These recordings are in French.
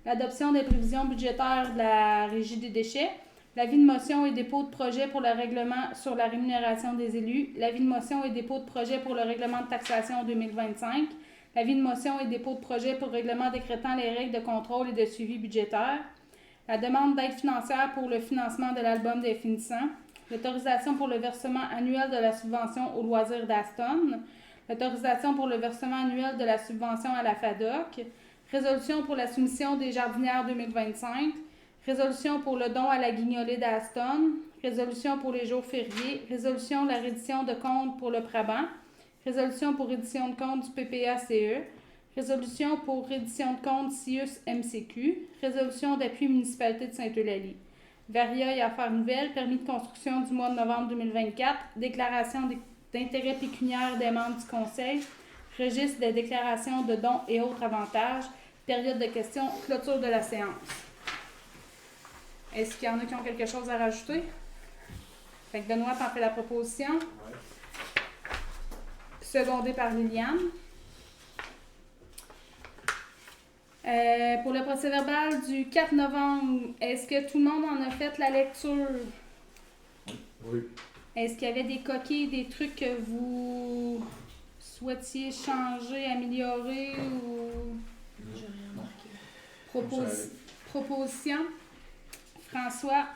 l'adoption des prévisions budgétaires de la Régie des déchets, l'avis de motion et dépôt de projet pour le règlement sur la rémunération des élus, l'avis de motion et dépôt de projet pour le règlement de taxation 2025, l'avis de motion et dépôt de projet pour le règlement décrétant les règles de contrôle et de suivi budgétaire, la demande d'aide financière pour le financement de l'album des finissants, l'autorisation pour le versement annuel de la subvention aux loisirs d'Aston, l'autorisation pour le versement annuel de la subvention à la FADOC, résolution pour la soumission des jardinières 2025, résolution pour le don à la guignolée d'Aston, résolution pour les jours fériés, résolution de la reddition de comptes pour le Prabant, résolution pour reddition de comptes du PPA-CE, résolution pour reddition de comptes CIUS-MCQ, résolution d'appui municipalité de Sainte-Eulalie. Varia et affaires nouvelles, permis de construction du mois de novembre 2024, déclaration d'intérêt pécuniaire des membres du Conseil, registre des déclarations de dons et autres avantages, période de questions, clôture de la séance. Est-ce qu'il y en a qui ont quelque chose à rajouter? Fait que Benoît t'en fait la proposition. Ouais. Secondé par Liliane. Pour le procès-verbal du 4 novembre, est-ce que tout le monde en a fait la lecture? Oui. Est-ce qu'il y avait des coquilles, des trucs que vous souhaitiez changer, améliorer ou J'ai rien marqué. proposition? François?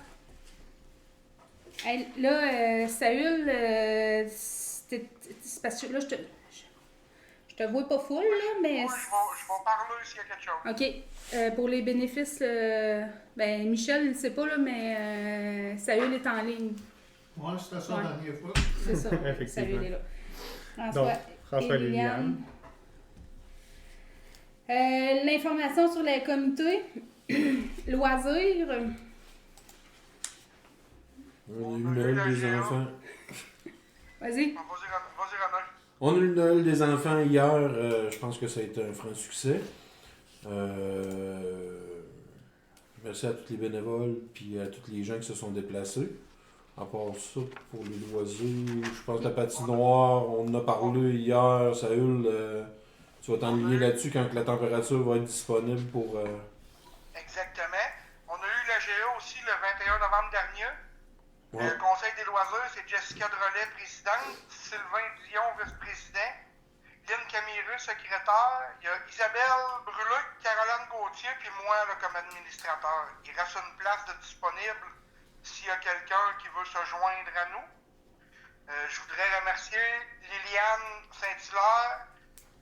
Hey, là, Saül, c'est parce que là, je te vois pas full, là, mais... Oui, je vais parler s'il y a quelque chose. OK. Pour les bénéfices, ben Michel, il ne sait pas, là, mais Saül est en ligne. Oui, c'était ça Ouais. la dernière fois. C'est ça. Effectivement. Saül est là. Donc, François François et Liliane. L'information sur les comités loisirs. On a eu Noël des enfants. Vas-y. Vas-y, René. On a eu Noël des enfants hier. Je pense que ça a été un franc succès. Merci à tous les bénévoles puis à tous les gens qui se sont déplacés. À part ça, pour les loisirs, je pense que la patinoire, on en a parlé hier. Saül, tu vas t'enligner là-dessus quand la température va être disponible pour... Exactement. On a eu la GA aussi le 21 novembre dernier. Ouais. Le Conseil des loisirs, c'est Jessica Drolet, présidente, Sylvain Dion, vice-président, Lynn Camireux, secrétaire, il y a Isabelle Bruluc, Caroline Gauthier, puis moi là, comme administrateur. Il reste une place de disponible s'il y a quelqu'un qui veut se joindre à nous. Je voudrais remercier Liliane Saint-Hilaire,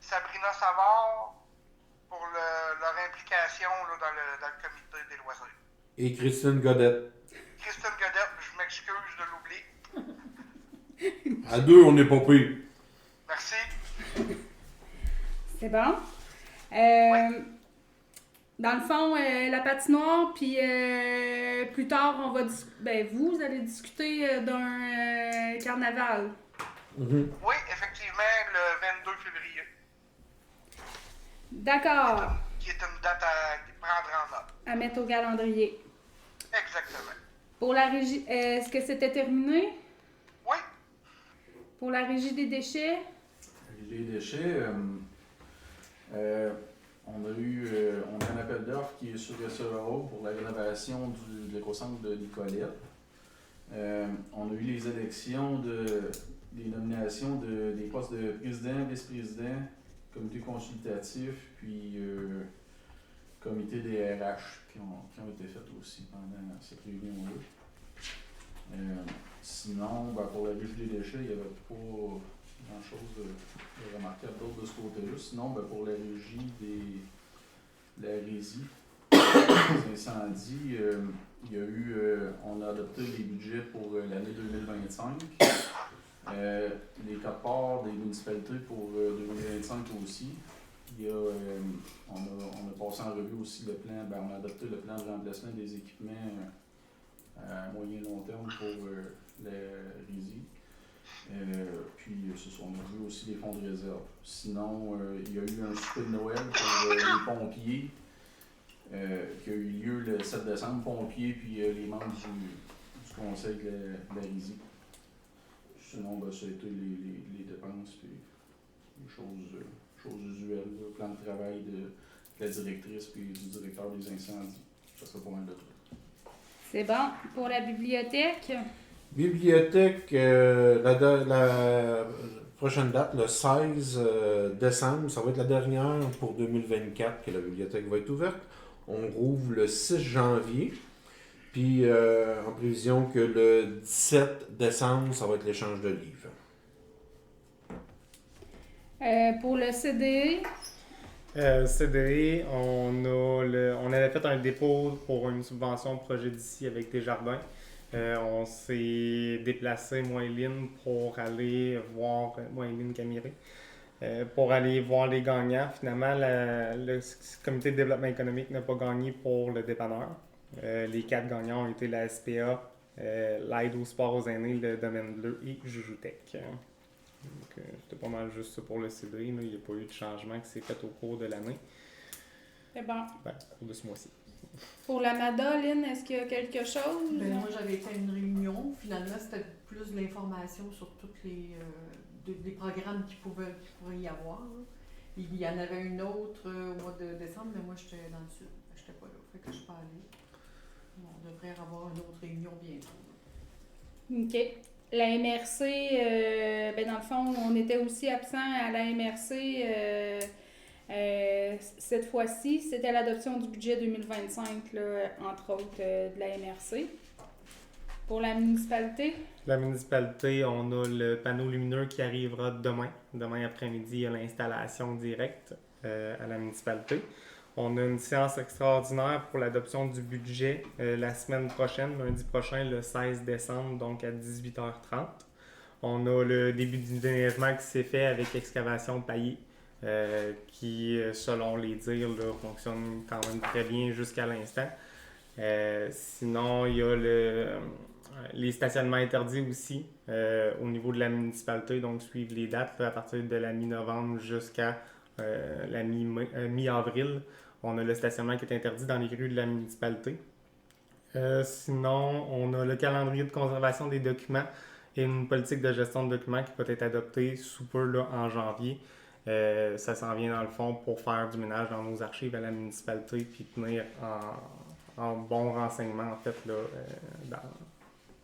Sabrina Savard pour leur implication là, dans le comité des loisirs. Et Christine Godette. Christine Godette, je m'excuse de l'oublier. À deux, on n'est pas pire. Merci. C'est bon. Dans le fond, la patinoire, puis plus tard, on va vous allez discuter d'un carnaval. Mm-hmm. Oui, effectivement, le 22 février. D'accord. Qui est une date à prendre en note. À mettre au calendrier. Exactement. Pour la régie, est-ce que c'était terminé? Oui. Pour la régie des déchets? Les déchets, on a un appel d'offres qui est sur SEO pour la rénovation de l'écocentre de Nicolette. On a eu les élections des nominations des postes de président, vice-président, comité consultatif, puis comité des RH qui ont été faites aussi pendant cette réunion-là. Sinon, pour la régie des déchets, il n'y avait pas grand-chose de remarquable d'autre de ce côté-là. Sinon, pour la régie de la résie, des incendies, il y a eu, on a adopté les budgets pour l'année 2025. Les quotes-parts des municipalités pour 2025 aussi. Il y a, on a passé en revue aussi le plan, on a adopté le plan de remplacement des équipements à moyen et long terme pour la résie. Puis on a vu aussi des fonds de réserve. Sinon, il y a eu un souper de Noël pour les pompiers qui a eu lieu le 7 décembre, pompiers puis les membres du conseil de la résie. Sinon, ça a été les dépenses et les choses usuelles, le plan de travail la directrice et du directeur des incendies. Ça serait pas mal de tout. C'est bon. Pour la bibliothèque, Bibliothèque, la prochaine date, le 16 décembre, ça va être la dernière pour 2024 que la bibliothèque va être ouverte. On rouvre le 6 janvier. Puis en prévision que le 17 décembre, ça va être l'échange de livres. pour le CDE, CDE, on avait fait un dépôt pour une subvention projet d'ici avec Desjardins. On s'est déplacé, moi et Lynn, pour aller voir, moi et Lynn Camiré, pour aller voir les gagnants. Finalement, le comité de développement économique n'a pas gagné pour le dépanneur. Les 4 gagnants ont été la SPA, l'aide au sport aux aînés, le domaine bleu et Jujutech. Donc, c'était pas mal juste ça pour le CDE. Il n'y a pas eu de changement qui s'est fait au cours de l'année. c'est bon. Au cours de ce mois-ci. Pour la MADA, Lynn, est-ce qu'il y a quelque chose? Ben, moi, j'avais été à une réunion. Finalement, c'était plus de l'information sur tous les programmes qui pourraient y avoir. Là. Il y en avait une autre au mois de décembre, mais moi, j'étais dans le sud. Je n'étais pas là. Fait que je suis pas allée. On devrait avoir une autre réunion bientôt. OK. La MRC, dans le fond, on était aussi absent à la MRC cette fois-ci. C'était l'adoption du budget 2025, là, entre autres, de la MRC. Pour la municipalité, La municipalité, on a le panneau lumineux qui arrivera demain. Demain après-midi, il y a l'installation directe à la municipalité. On a une séance extraordinaire pour l'adoption du budget la semaine prochaine, lundi prochain, le 16 décembre, donc à 18h30. On a le début du déneigement qui s'est fait avec excavation paillée, qui, selon les dires, là, fonctionne quand même très bien jusqu'à l'instant. Sinon, il y a les stationnements interdits aussi au niveau de la municipalité, donc suivre les dates là, à partir de la mi-novembre jusqu'à la mi-avril. On a le stationnement qui est interdit dans les rues de la municipalité. Sinon, on a le calendrier de conservation des documents et une politique de gestion de documents qui peut être adoptée sous peu là, en janvier. Ça s'en vient dans le fond pour faire du ménage dans nos archives à la municipalité puis tenir en bon renseignement en fait là,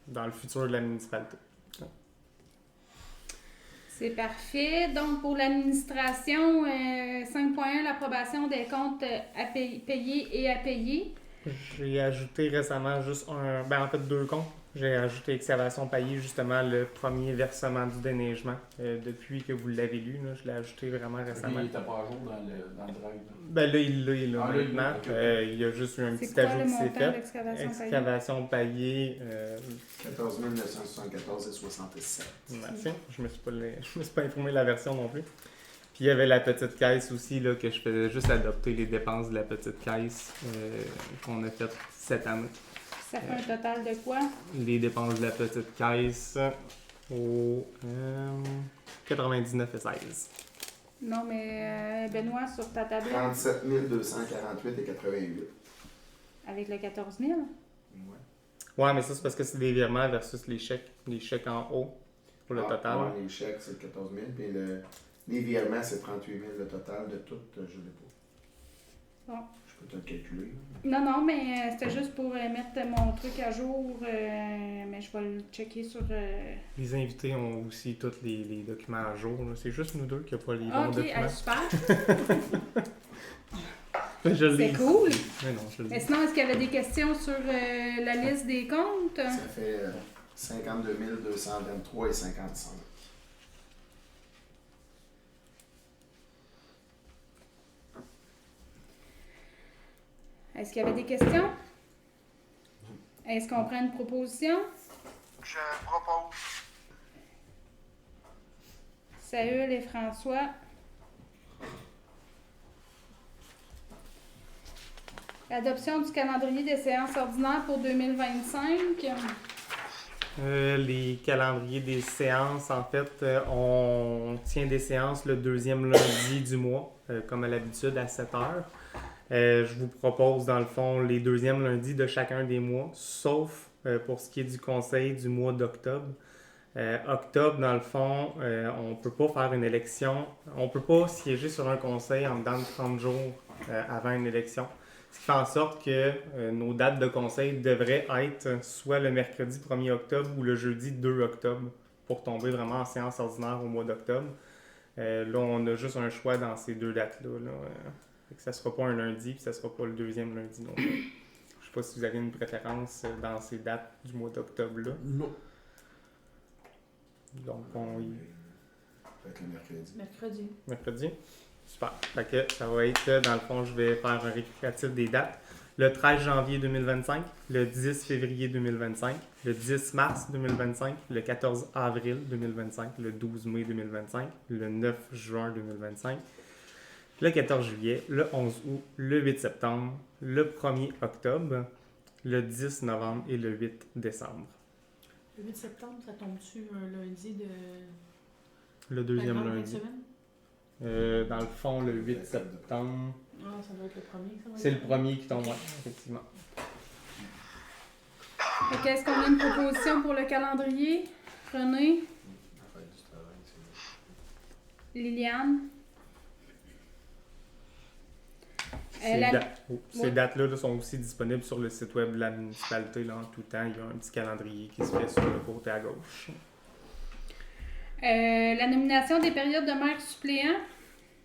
dans le futur de la municipalité. c'est parfait. Donc, pour l'administration, 5.1, l'approbation des comptes à payés et à payer. J'ai ajouté récemment juste deux comptes. J'ai ajouté excavation paillée, justement, le premier versement du déneigement. Depuis que vous l'avez lu, là, je l'ai ajouté vraiment récemment. Il n'était pas à jour dans le drive. Là. Ben là, il l'a Ah, maintenant. okay. Il y a juste eu un C'est petit quoi ajout le qui s'est montant fait. d'excavation payée? Excavation paillée. 14 974,67. Merci. Je me suis pas informé de la version non plus. Puis il y avait la petite caisse aussi, là, que je faisais juste adopter les dépenses de la petite caisse qu'on a faites cette année. Ça fait un total de quoi? Les dépenses de la petite caisse au 99,16. Non, mais Benoît, sur ta tablette, 37 248,88. avec le 14 000? Ouais. Ouais, mais ça, c'est parce que c'est des virements versus les chèques. Les chèques en haut pour le total. Ouais, les chèques, c'est 14 000. Puis les virements, c'est 38 000 le total de tout. Je ne l'ai pas. Bon. Je peux te le calculer. Non, mais c'était juste pour mettre mon truc à jour, mais je vais le checker sur... Les invités ont aussi tous les documents à jour. Là. C'est juste nous deux qui n'avons pas les bons OK, documents. super. Je l'ai. C'est cool. Mais non, je l'ai. Mais sinon, est-ce qu'il y avait des questions sur la liste des comptes? Ça fait 52 223,55. Est-ce qu'il y avait des questions? Est-ce qu'on prend une proposition? Je propose. Saül et François. L'adoption du calendrier des séances ordinaires pour 2025. Les calendriers des séances, en fait, on tient des séances le deuxième lundi du mois, comme à l'habitude, à 7 heures. Je vous propose, dans le fond, les deuxièmes lundis de chacun des mois, sauf pour ce qui est du conseil du mois d'octobre. Octobre, dans le fond, on ne peut pas faire une élection. On ne peut pas siéger sur un conseil en dedans de 30 jours avant une élection. Ce qui fait en sorte que nos dates de conseil devraient être soit le mercredi 1er octobre ou le jeudi 2 octobre pour tomber vraiment en séance ordinaire au mois d'octobre. Là, on a juste un choix dans ces deux dates-là. Fait que ça ne sera pas un lundi puis ça ne sera pas le deuxième lundi non plus. Je ne sais pas si vous avez une préférence dans ces dates du mois d'octobre-là. Non. Donc, on y... Peut-être le mercredi. Mercredi. Mercredi? Super. Fait que ça va être, dans le fond, je vais faire un récapitulatif des dates. Le 13 janvier 2025, le 10 février 2025, le 10 mars 2025, le 14 avril 2025, le 12 mai 2025, le 9 juin 2025, le 14 juillet, le 11 août, le 8 septembre, le 1er octobre, le 10 novembre et le 8 décembre. Le 8 septembre, ça tombe-tu un lundi de Le la deuxième grande fin de lundi. semaine? Dans le fond, le 8 septembre, Ah, ça doit être le premier. Ça va c'est être le premier qui tombe, ouais, effectivement. Fait que est-ce qu'on a une proposition pour le calendrier? René? La fête du travail, c'est Liliane? Ces, la- ces Ouais. dates-là là, sont aussi disponibles sur le site web de la municipalité là, en tout temps. Il y a un petit calendrier qui se fait sur le côté à gauche. La nomination des périodes de maire suppléant?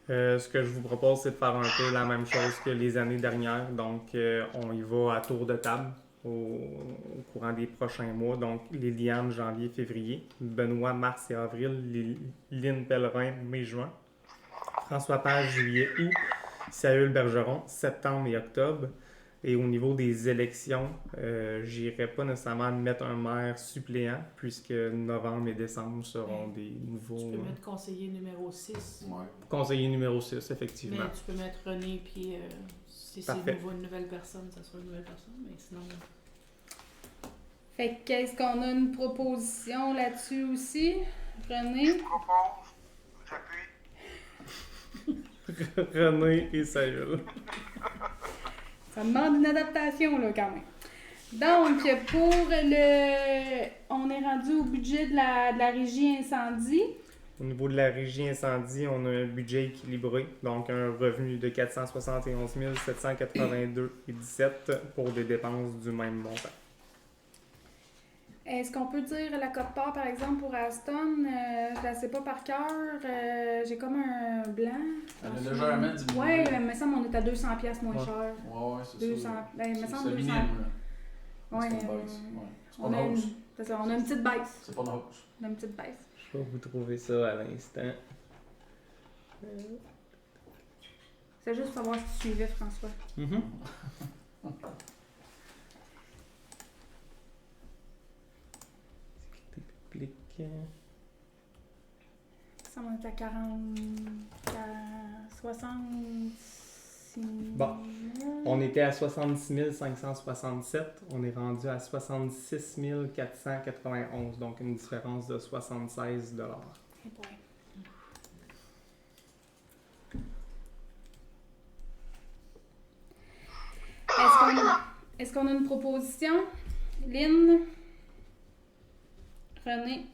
Ce que je vous propose, c'est de faire un peu la même chose que les années dernières. Donc, on y va à tour de table au courant des prochains mois. Donc, Liliane, janvier, février. Benoît, mars et avril. Lynn Pellerin, mai, juin. François Page, juillet, août. Saül Bergeron, septembre et octobre. Et au niveau des élections, j'irai pas nécessairement mettre un maire suppléant, puisque novembre et décembre seront des Tu nouveaux peux mettre conseiller numéro 6. Ouais. conseillers numéro 6, Mais effectivement. tu peux mettre René, puis si c'est Parfait. une nouvelle personne, ça sera une nouvelle personne. Mais sinon, Fait que est-ce qu'on a une proposition là-dessus aussi? René? Propose, j'appuie. René et Saül. Ça demande une adaptation, là, quand même. Donc, pour le... On est rendu au budget de la régie incendie. Au niveau de la régie incendie, on a un budget équilibré, donc un revenu de 471 782,17 pour des dépenses du même montant. Est-ce qu'on peut dire la cote-part, par exemple, pour Aston? Je la sais pas par cœur. J'ai comme un blanc. Elle a légèrement diminué. Ouais, il me semble qu'on est à 200$ moins Ouais. cher. Ouais, c'est 200. ça. Ben, il me C'est semble 200. minime, là. Ouais, C'est une baisse. Ouais. C'est pas on, a une une... hausse. c'est ça, on a une petite baisse. C'est pas une hausse. On a une petite baisse. Je vais vous trouver ça à l'instant. C'est juste pour savoir si tu suivais, François. Clic. Ça, on est à 66 Bon. On était à 66 567, on est rendu à 66 491, donc une différence de 76 $. Eh boy. Est-ce qu'on a une proposition? Lynn? René?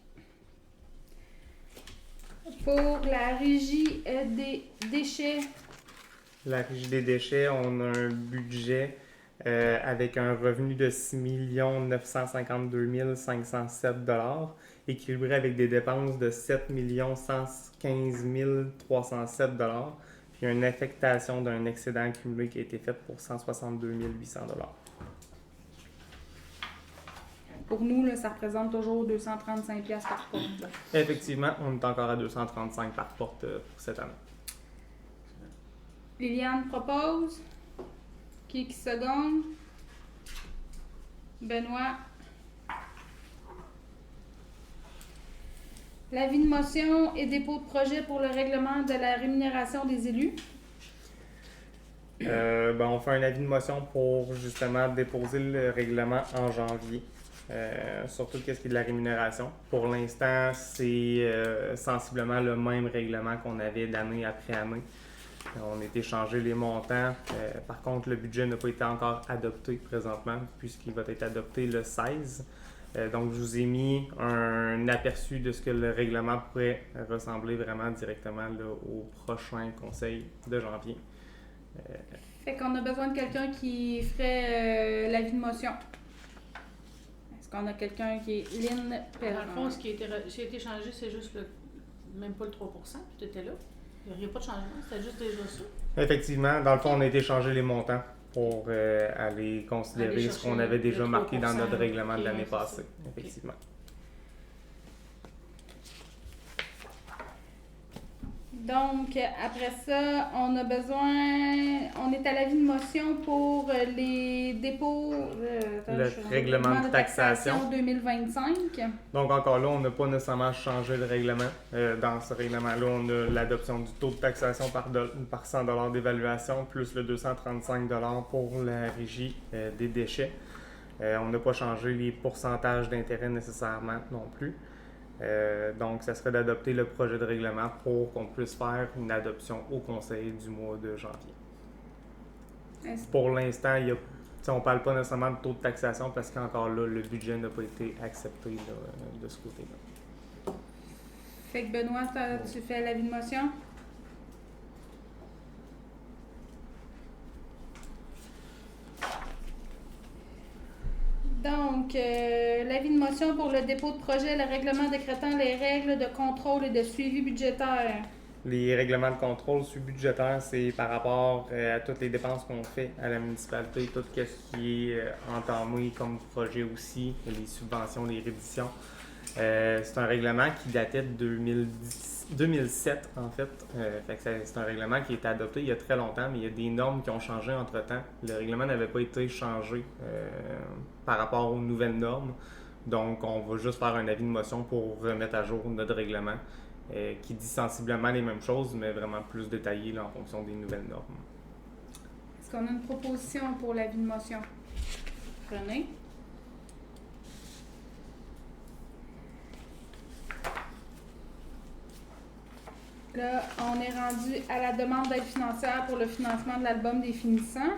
Pour la régie des déchets, La régie des déchets, on a un budget avec un revenu de 6 952 507 $, équilibré avec des dépenses de 7 115 307 $, puis une affectation d'un excédent accumulé qui a été fait pour 162 800 $. pour nous, là, ça représente toujours 235$ par porte. là. Effectivement, on est encore à 235 par porte pour cette année. Liliane propose. Qui seconde? Benoît. L'avis de motion et dépôt de projet pour le règlement de la rémunération des élus. On fait un avis de motion pour justement déposer le règlement en janvier. Surtout qu'est-ce qui est de la rémunération. Pour l'instant, c'est sensiblement le même règlement qu'on avait d'année après année. On a été changé les montants. Par contre, le budget n'a pas été encore adopté présentement, puisqu'il va être adopté le 16. Donc, je vous ai mis un aperçu de ce que le règlement pourrait ressembler vraiment directement là, au prochain conseil de janvier. Fait qu'on a besoin de quelqu'un qui ferait l'avis de motion. Est-ce qu'on a quelqu'un qui est Lynn Perrin? Dans le fond, ce qui a été changé, c'est juste même pas le 3%, tout était là. Il n'y a pas de changement, c'était juste déjà ça. Effectivement, dans le fond, on a été changer les montants pour aller considérer Aller ce qu'on chercher avait déjà le marqué dans 3%, notre règlement de ok, l'année c'est passée. ça. Ok. Effectivement. Donc, après ça, on a besoin... On est à l'avis de motion pour les dépôts... Le règlement de taxation 2025. Donc, encore là, on n'a pas nécessairement changé le règlement. Dans ce règlement-là, on a l'adoption du taux de taxation par 100 $ d'évaluation, plus le 235 $ pour la régie des déchets. On n'a pas changé les pourcentages d'intérêt nécessairement non plus. Donc, ça serait d'adopter le projet de règlement pour qu'on puisse faire une adoption au conseil du mois de janvier. Pour l'instant, on ne parle pas nécessairement de taux de taxation parce qu'encore là, le budget n'a pas été accepté là, de ce côté-là. Fait que Benoît, tu fais l'avis de motion? Donc, l'avis de motion pour le dépôt de projet, le règlement décrétant les règles de contrôle et de suivi budgétaire. Les règlements de contrôle sur budgétaire, c'est par rapport à toutes les dépenses qu'on fait à la municipalité, tout ce qui est entamé comme projet aussi, les subventions, les réditions. C'est un règlement qui datait de 2007 en fait. Fait que c'est un règlement qui a été adopté il y a très longtemps, mais il y a des normes qui ont changé entre-temps. Le règlement n'avait pas été changé par rapport aux nouvelles normes. Donc, on va juste faire un avis de motion pour remettre à jour notre règlement qui dit sensiblement les mêmes choses, mais vraiment plus détaillé là, en fonction des nouvelles normes. Est-ce qu'on a une proposition pour l'avis de motion? René? Là, on est rendu à la demande d'aide financière pour le financement de l'album des finissants.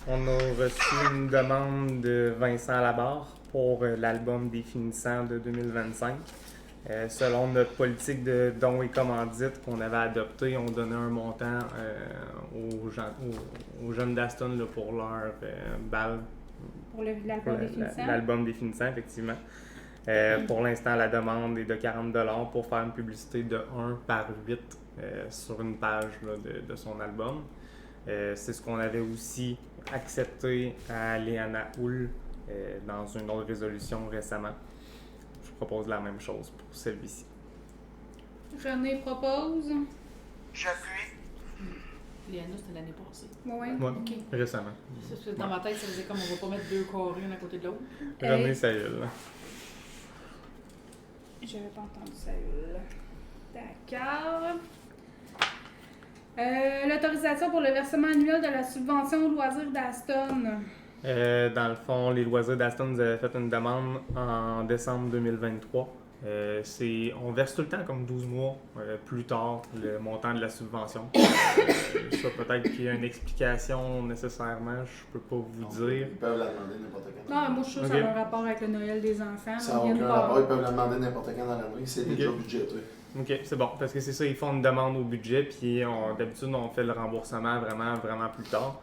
On a reçu une demande de Vincent Labarre pour l'album des finissants de 2025. Selon notre politique de dons et commandites qu'on avait adoptée, on donnait un montant aux jeunes d'Aston là, pour leur balle. Pour l'album des finissants? L'album des finissants, effectivement. Pour l'instant, la demande est de 40 $ pour faire une publicité de 1 par 8 sur une page là, de son album. C'est ce qu'on avait aussi accepté à Léana Houle dans une autre résolution récemment. Je propose la même chose pour celle-ci. René propose. J'appuie. Léana, c'était l'année passée. Oui. Ouais, Ok. récemment. Dans ma tête, ça faisait comme on va pas mettre deux carrés l'un à côté de l'autre. René Sayul. J'avais pas entendu ça. D'accord. L'autorisation pour le versement annuel de la subvention aux loisirs d'Aston. Dans le fond, les loisirs d'Aston nous avaient fait une demande en décembre 2023. On verse tout le temps comme 12 mois plus tard le montant de la subvention. Ça, peut-être qu'il y a une explication nécessairement, je peux pas vous dire. Ils peuvent la demander n'importe quand. Non, moi je suis sûre que Ok. ça a un rapport avec le Noël des enfants. Ça n'a On vient de aucun voir. rapport, ils peuvent la demander n'importe quand dans l'année, c'est déjà Ok. budgété. OK, c'est bon, parce que c'est ça, ils font une demande au budget, puis d'habitude, on fait le remboursement vraiment plus tard.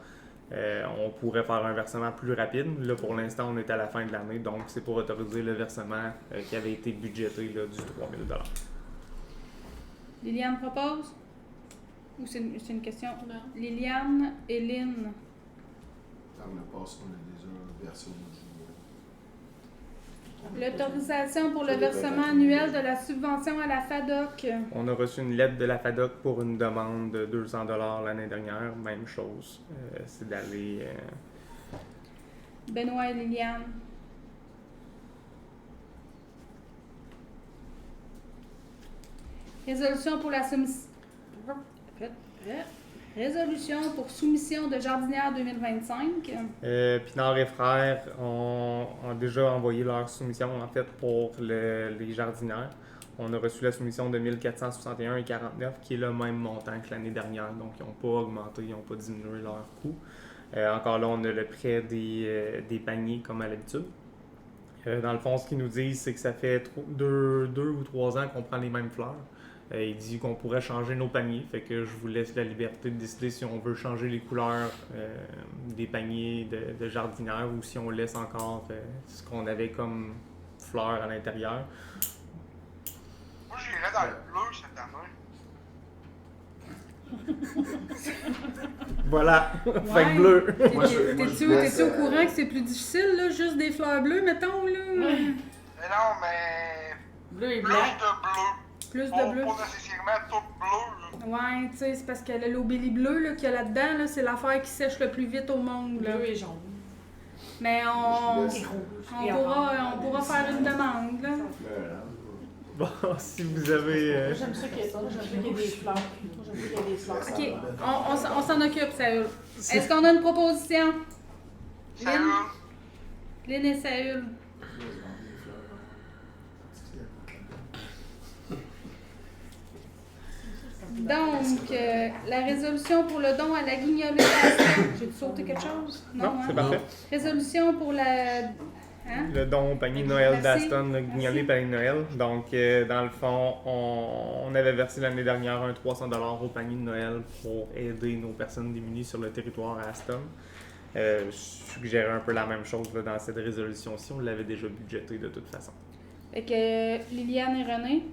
On pourrait faire un versement plus rapide. Là, pour l'instant, on est à la fin de l'année, donc c'est pour autoriser le versement qui avait été budgété là, du 3 000 $. Liliane propose? Ou c'est une question? Non. Liliane et Lynn. Comme le passé, on a déjà versé au mois de juillet. L'autorisation pour le versement annuel de la subvention à la FADOC. On a reçu une lettre de la FADOC pour une demande de 200 $ l'année dernière. Même chose. C'est d'aller... Benoît et Liliane. Résolution pour la soumission. Résolution pour soumission de jardinière 2025. Puis Nord et Frères ont déjà envoyé leur soumission en fait pour les jardinières. On a reçu la soumission de 1461,49 qui est le même montant que l'année dernière. Donc ils n'ont pas augmenté, ils n'ont pas diminué leur coût. Encore là, on a le prêt des paniers comme à l'habitude. Dans le fond, ce qu'ils nous disent, c'est que ça fait 2 ou 3 ans qu'on prend les mêmes fleurs. Il dit qu'on pourrait changer nos paniers, fait que je vous laisse la liberté de décider si on veut changer les couleurs des paniers de jardinière ou si on laisse encore ce qu'on avait comme fleurs à l'intérieur. Moi, j'irais dans le bleu cette année. Voilà, fait Ouais. que bleu. Moi, je laisse, T'es-tu au courant que c'est plus difficile, là, juste des fleurs bleues, mettons, là? Mais non, mais Bleu et plus blanc. de bleu. Plus Pas, de bleu. pas nécessairement tout bleu, là. Ouais, tu sais, c'est parce que le lobélie bleu là, qu'il y a là-dedans, là, c'est l'affaire qui sèche le plus vite au monde. Là. Bleu et jaune. Mais Je on, laisse. Et rouge. on, Et pourra, orange. on pourra faire une demande. Là. Bon, si vous avez... J'aime ça qu'il y ait ça. J'aime ça qu'il y ait des fleurs. J'aime ça qu'il y ait des fleurs. OK, on s'en occupe, Saül. Est-ce qu'on a une proposition? Salut. Lynn et Saül. Donc, la résolution pour le don à la guignolée d'Aston. J'ai sauté quelque chose? Non, c'est hein? parfait. Résolution pour la... Hein? Le don au panier de Noël Merci. d'Aston, le guignolé panier de Noël. Donc, dans le fond, on avait versé l'année dernière un 300$ au panier de Noël pour aider nos personnes démunies sur le territoire à Aston. Je suggérais un peu la même chose là, dans cette résolution-ci. On l'avait déjà budgété de toute façon. Fait que Liliane et René.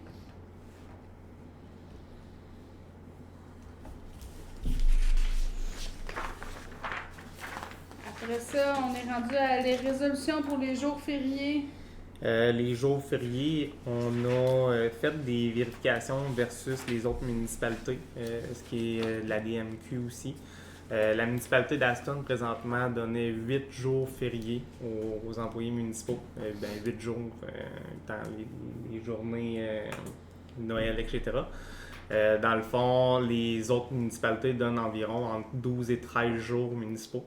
Après ça, on est rendu à les résolutions pour les jours fériés. Les jours fériés, on a fait des vérifications versus les autres municipalités, ce qui est la DMQ aussi. La municipalité d'Aston, présentement, donnait 8 jours fériés aux employés municipaux. 8 jours dans les journées Noël, etc. Dans le fond, les autres municipalités donnent environ entre 12 et 13 jours municipaux.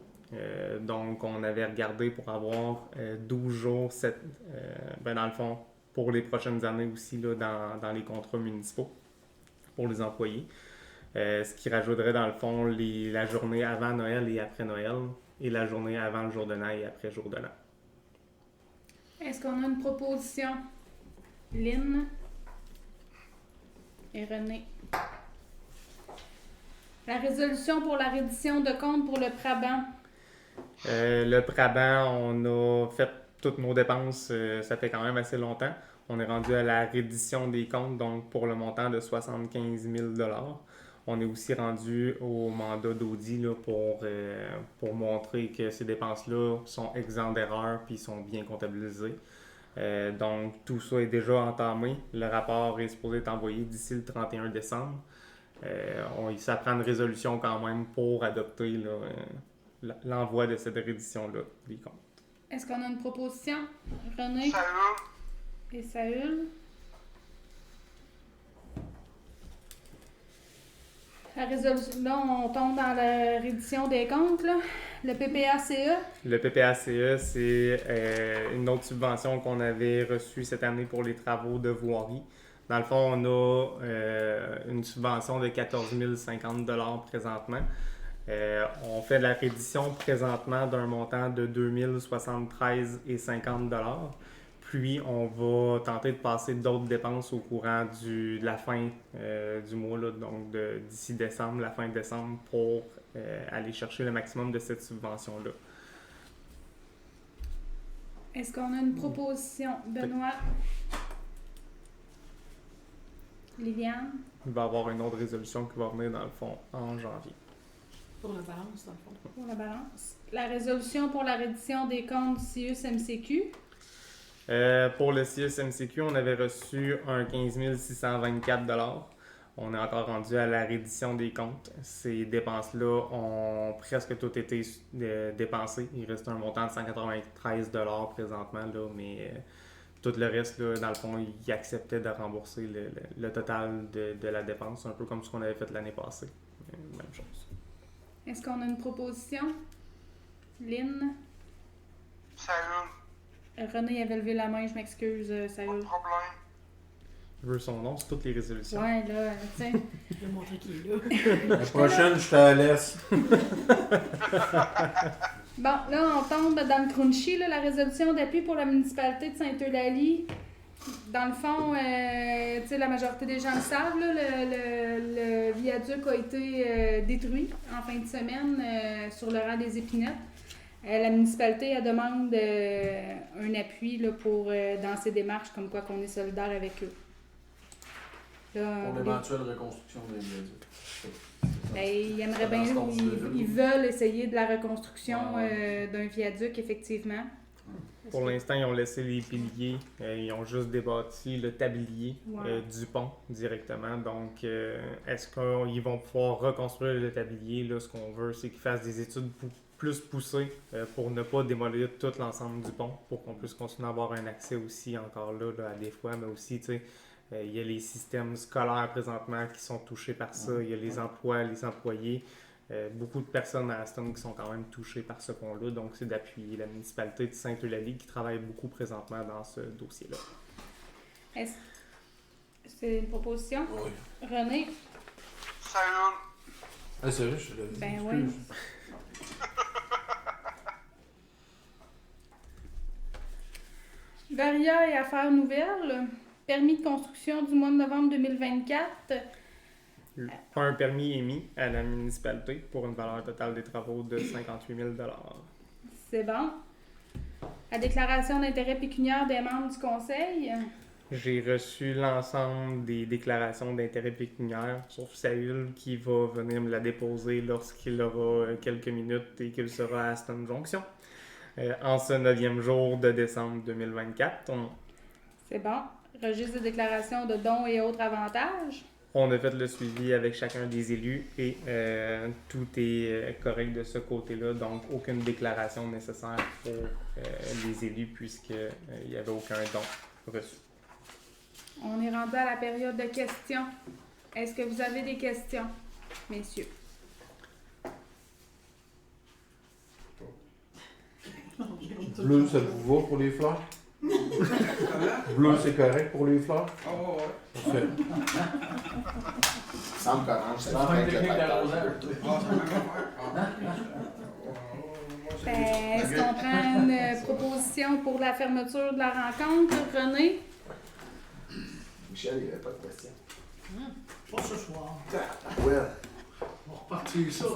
Donc, on avait regardé pour avoir 12 jours, dans le fond, pour les prochaines années aussi, là, dans les contrats municipaux pour les employés. Ce qui rajouterait, dans le fond, la journée avant Noël et après Noël, et la journée avant le jour de l'an et après le jour de l'an. Est-ce qu'on a une proposition? Lynn et René. La résolution pour la reddition de compte pour le Praban. Le Praban, on a fait toutes nos dépenses, ça fait quand même assez longtemps. On est rendu à la reddition des comptes, donc pour le montant de 75 000 $. On est aussi rendu au mandat d'audit là, pour montrer que ces dépenses-là sont exemptes d'erreurs puis sont bien comptabilisées. Donc, tout ça est déjà entamé. Le rapport est supposé être envoyé d'ici le 31 décembre. Ça prend une résolution quand même pour adopter là, l'envoi de cette reddition-là des comptes. Est-ce qu'on a une proposition? René Salut. et Saül. La résolution, là, on tombe dans la reddition des comptes, là. Le PPACE. Le PPACE, c'est une autre subvention qu'on avait reçue cette année pour les travaux de voirie. Dans le fond, on a une subvention de 14 050 $ présentement. On fait de la reddition présentement d'un montant de 2 073,50 $. Puis, on va tenter de passer d'autres dépenses au courant de la fin du mois, là, donc d'ici décembre, la fin de décembre, pour aller chercher le maximum de cette subvention-là. Est-ce qu'on a une proposition? Benoît? Liliane? Il va y avoir une autre résolution qui va venir, dans le fond, en janvier. Pour la balance, dans le fond. Pour la balance. La résolution pour la reddition des comptes CIUS-MCQ. Pour le CIUS-MCQ, on avait reçu un 15 624 $. On est encore rendu à la reddition des comptes. Ces dépenses-là ont presque toutes été dépensées. Il reste un montant de 193 $ présentement, là, mais tout le reste, là, dans le fond, ils acceptaient de rembourser le total de la dépense, un peu comme ce qu'on avait fait l'année passée. Même chose. Est-ce qu'on a une proposition? Lynn? Salut. René avait levé la main, je m'excuse, Pas de Saül. problème. Je veux son nom, c'est toutes les résolutions. Ouais, là, tu sais. Je vais montrer qu'il est là. La prochaine, je te la laisse. Bon, là, on tombe dans le crunchy, là, la résolution d'appui pour la municipalité de Sainte-Eulalie. Dans le fond, tu sais, la majorité des gens le savent, là, le viaduc a été détruit en fin de semaine sur le rang des Épinettes. La municipalité elle demande un appui là, pour dans ces démarches, comme quoi qu'on est solidaire avec eux. Là, Pour l'éventuelle reconstruction des viaducs. ben, ils aimeraient bien, ils veulent essayer de la reconstruction d'un viaduc, effectivement. Pour l'instant, ils ont laissé les piliers, ils ont juste débâti le tablier du pont directement. Donc, est-ce qu'ils vont pouvoir reconstruire le tablier? Là, ce qu'on veut, c'est qu'ils fassent des études plus poussées pour ne pas démolir tout l'ensemble du pont, pour qu'on puisse continuer à avoir un accès aussi encore là à des fois, mais aussi, tu sais, il y a les systèmes scolaires présentement qui sont touchés par ça, il y a les emplois, les employés. Beaucoup de personnes à Aston qui sont quand même touchées par ce pont-là, donc c'est d'appuyer la municipalité de Sainte-Eulalie qui travaille beaucoup présentement dans ce dossier-là. Est-ce que c'est une proposition? Oui. René? Ça hurle. Ah, c'est vrai, je l'avais dit. Ben Excuse. oui. Varia et affaires nouvelles. Permis de construction du mois de novembre 2024. Un permis émis à la municipalité pour une valeur totale des travaux de 58 000 $. C'est bon. La déclaration d'intérêt pécuniaire des membres du conseil. J'ai reçu l'ensemble des déclarations d'intérêt pécuniaire, sauf Saül qui va venir me la déposer lorsqu'il aura quelques minutes et qu'il sera à Aston Junction. En ce 9e jour de décembre 2024, C'est bon. Registre de déclaration de dons et autres avantages. on a fait le suivi avec chacun des élus et tout est correct de ce côté-là, donc aucune déclaration nécessaire pour les élus puisqu'il n'y avait aucun don reçu. On est rendu à la période de questions. Est-ce que vous avez des questions, messieurs? Bleu, ça vous va pour les fleurs? Bleu, c'est correct pour les fleurs? Oh, ouais. Parfait. Il semble qu'orange, c'est C'est vraiment une avec le technique tracteur. Est-ce qu'on prend une proposition pour la fermeture de la rencontre, René? Michel, il n'y avait pas de question. Pas ce soir. Ouais. On va repartir ça.